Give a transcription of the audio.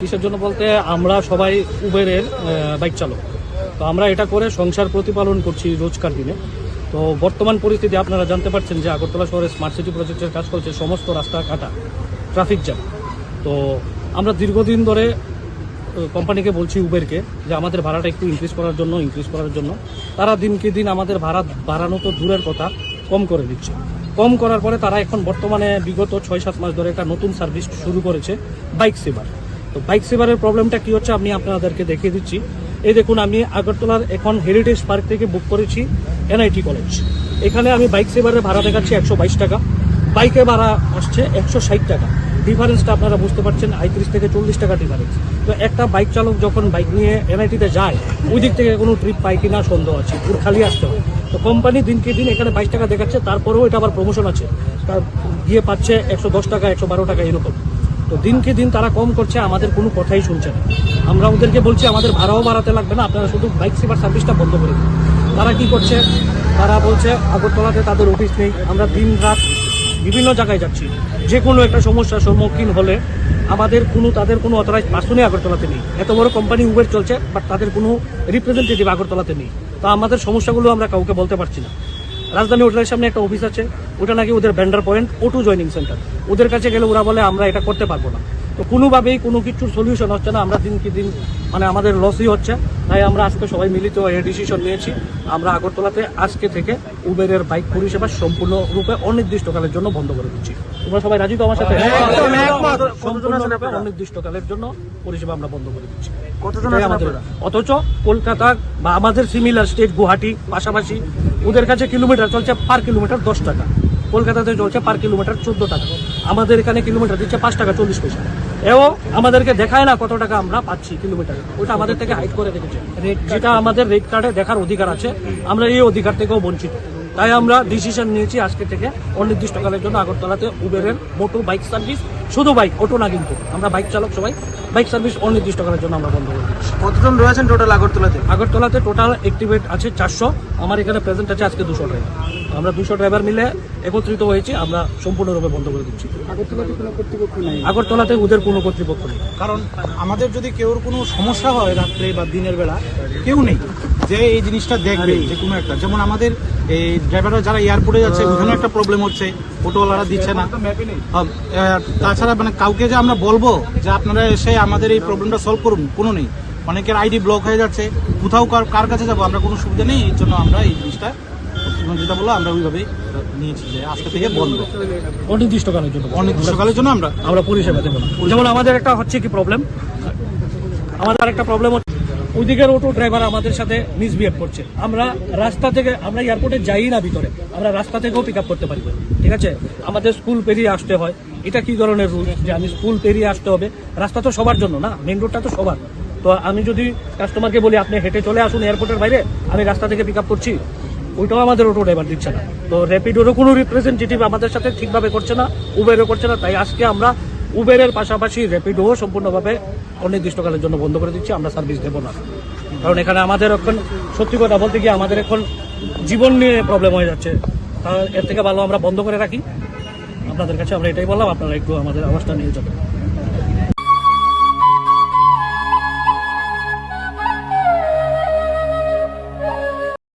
কিসের জন্য বলতে আমরা সবাই উবেরের বাইক চালক, তো আমরা এটা করে সংসার প্রতিপালন করছি রোজকার দিনে। তো বর্তমান পরিস্থিতি আপনারা জানতে পারছেন যে আগরতলা শহরে স্মার্ট সিটি প্রজেক্টের কাজ করছে, সমস্ত রাস্তা কাটা, ট্রাফিক জ্যাম। তো আমরা দীর্ঘদিন ধরে কোম্পানিকে বলছি, উবেরকে, যে আমাদের ভাড়াটা একটু ইনক্রিজ করার জন্য। তারা দিনকে দিন আমাদের ভাড়া বাড়ানো তো দূরের কথা, কম করে দিচ্ছে। কম করার পরে তারা এখন বর্তমানে বিগত 6-7 মাস ধরে একটা নতুন সার্ভিস শুরু করেছে, বাইক সেভার। তো বাইক সেভারের প্রবলেমটা কী হচ্ছে আমি আপনাদেরকে দেখিয়ে দিচ্ছি। এই দেখুন, আমি আগরতলার এখন হেরিটেজ পার্ক থেকে বুক করেছি এনআইটি কলেজ। এখানে আমি বাইক সেভারের ভাড়া দেখাচ্ছি 122 টাকা, বাইকে ভাড়া আসছে 160 টাকা। ডিফারেন্সটা আপনারা বুঝতে পারছেন, 35 থেকে 40 টাকা ডিফারেন্স। তো একটা বাইক চালক যখন বাইক নিয়ে এনআইটিতে যায়, ওই দিক থেকে কোনো ট্রিপ পায় কিনা সন্দেহ আছে, পুরো খালি আসতে হয়। তো কোম্পানি দিনকে দিন এখানে 22 টাকা দেখাচ্ছে, তারপরেও এটা আবার প্রমোশন আছে, তার গিয়ে পাচ্ছে 110 টাকা, 112 টাকা এরকম। তো দিনকে দিন তারা কম করছে, আমাদের কোনো কথাই শুনছে না। আমরা ওদেরকে বলছি আমাদের ভাড়াও বাড়াতে লাগবে না, আপনারা শুধু বাইক সেভার সার্ভিসটা বন্ধ করে দিন। তারা কি করছে, তারা বলছে আগরতলাতে তাদের অফিস নেই। আমরা দিন রাত বিভিন্ন জায়গায় যাচ্ছি, যে কোনো একটা সমস্যার সম্মুখীন হলে তাদের কোনো অথরাইজ পার্সনই আগরতলাতে নেই। এত বড় কোম্পানি উবের চলছে, বাট তাদের কোনো রিপ্রেজেন্টেটিভ আগরতলাতে নেই। তো আমাদের সমস্যাগুলো আমরা কাউকে বলতে পারছি না। রাজধানী হোটেলের সামনে একটা অফিস আছে, ওটা নাকি ওদের vendor point, O2 joining centre. ওদের কাছে গেলে ওরা বলে আমরা এটা করতে পারবো না। তো কোনোভাবেই কোনো কিছুর সলিউশন হচ্ছে না, আমরা দিনকে দিন আমাদের লসই হচ্ছে। তাই আমরা আজকে সবাই মিলিত এই ডিসিশন নিয়েছি, আমরা আগরতলাতে আজকে থেকে উবেরের বাইক পরিষেবা সম্পূর্ণরূপে অনির্দিষ্টকালের জন্য বন্ধ করে দিচ্ছি। তোমরা সবাই রাজি তো আমার সাথে? সম্পূর্ণরূপে অনির্দিষ্টকালের জন্য পরিষেবা আমরা বন্ধ করে দিচ্ছি। অথচ কলকাতা বা আমাদের সিমিলার স্টেট গুয়াহাটি পাশাপাশি, ওদের কাছে কিলোমিটার চলছে পার কিলোমিটার 10 টাকা, কলকাতাতে চলছে পার কিলোমিটার 14 টাকা, আমাদের এখানে কিলোমিটার দিচ্ছে 5 টাকা 40 পয়সা। এও আমাদেরকে দেখায় না কত টাকা আমরা পাচ্ছি কিলোমিটারে, ওটা আমাদের থেকে হাইড করে রেখেছে, যেটা আমাদের রেট কার্ডে দেখার অধিকার আছে, আমরা এই অধিকার থেকেও বঞ্চিত। তাই আমরা ডিসিশন নিয়েছি আজকে থেকে অনির্দিষ্টকালের জন্য আগরতলাতে উবেরের মোটো বাইক সার্ভিস, শুধু বাইক, অটো না কিন্তু, আমরা বাইক চালক সবাই বাইক সার্ভিস অনির্দিষ্টকালের জন্য আমরা বন্ধ করে দিচ্ছি। কতজন রয়েছেন টোটাল আগরতলাতে? আগরতলাতে টোটাল অ্যাক্টিভেট আছে 400, আমার এখানে প্রেজেন্ট আছে আজকে 200 ড্রাইভার। আমরা 200 ড্রাইভার মিলে একত্রিত হয়েছি, আমরা সম্পূর্ণরূপে বন্ধ করে দিচ্ছি। আগরতলাতে কোনো কর্তৃপক্ষ নেই? আগরতলাতে ওদের কোনো কর্তৃপক্ষ নেই। কারণ আমাদের যদি কেউর কোনো সমস্যা হয় রাত্রে বা দিনের বেলা, কেউ নেই যে এই জিনিসটা দেখবে, যে কোনো একটা, যেমন আমাদের এই ড্রাইভাররা যারা এয়ারপোর্টে যাচ্ছে ওখানে একটা প্রবলেম হচ্ছে, অটোওয়ালারা দিচ্ছে না। তাছাড়া কাউকে যে আমরা বলবো যে আপনারা এসে আমাদের এই প্রবলেমটা সলভ করুন, কোনো নেই। অনেকের আইডি ব্লক হয়ে যাচ্ছে, কোথাও কার কাছে যাবো, আমরা কোনো সুবিধা নেই। এর জন্য আমরা এই জিনিসটা যেটা বললো আমরা ওইভাবেই নিয়েছি যে আজকে থেকে বন্ধ অনির্দিষ্টকালের জন্য আমরা পরিষেবা দেবো না। যেমন আমাদের একটা হচ্ছে কি প্রবলেম, আমাদের আরেকটা প্রবলেম হচ্ছে ওইদিকের অটো ড্রাইভার আমাদের সাথে মিসবিহেভ করছে। আমরা রাস্তা থেকে, আমরা এয়ারপোর্টে যাই না ভিতরে, আমরা রাস্তা থেকেও পিক আপ করতে পারি, ঠিক আছে? আমাদের স্কুল পেরিয়ে আসতে হয়। এটা কি ধরনের রুল যে আমি স্কুল পেরিয়ে আসতে হবে? রাস্তা তো সবার জন্য না, মেন রোডটা তো সবার। তো আমি যদি কাস্টমারকে বলি আপনি হেঁটে চলে আসুন এয়ারপোর্টের বাইরে, আমি রাস্তা থেকে পিক আপ করছি, ওইটাও আমাদের অটো ড্রাইভার দিচ্ছে না। তো র্যাপিডোরও কোনো রিপ্রেজেন্টেটিভ আমাদের সাথে ঠিকভাবে করছে না, উবেরও করছে না। তাই আজকে আমরা উবেরের পাশাপাশি র্যাপিডোও সম্পূর্ণভাবে অনির্দিষ্টকালের জন্য বন্ধ করে দিচ্ছি, আমরা সার্ভিস দেবো না। কারণ এখানে আমাদের এখন সত্যি কথা বলতে গিয়ে আমাদের এখন জীবন নিয়ে প্রবলেম হয়ে যাচ্ছে। এর থেকে ভালো আমরা বন্ধ করে রাখি। আপনাদের কাছে আমরা এটাই বললাম, আপনারা একটু আমাদের আওয়াজটা নিয়ে যাবেন।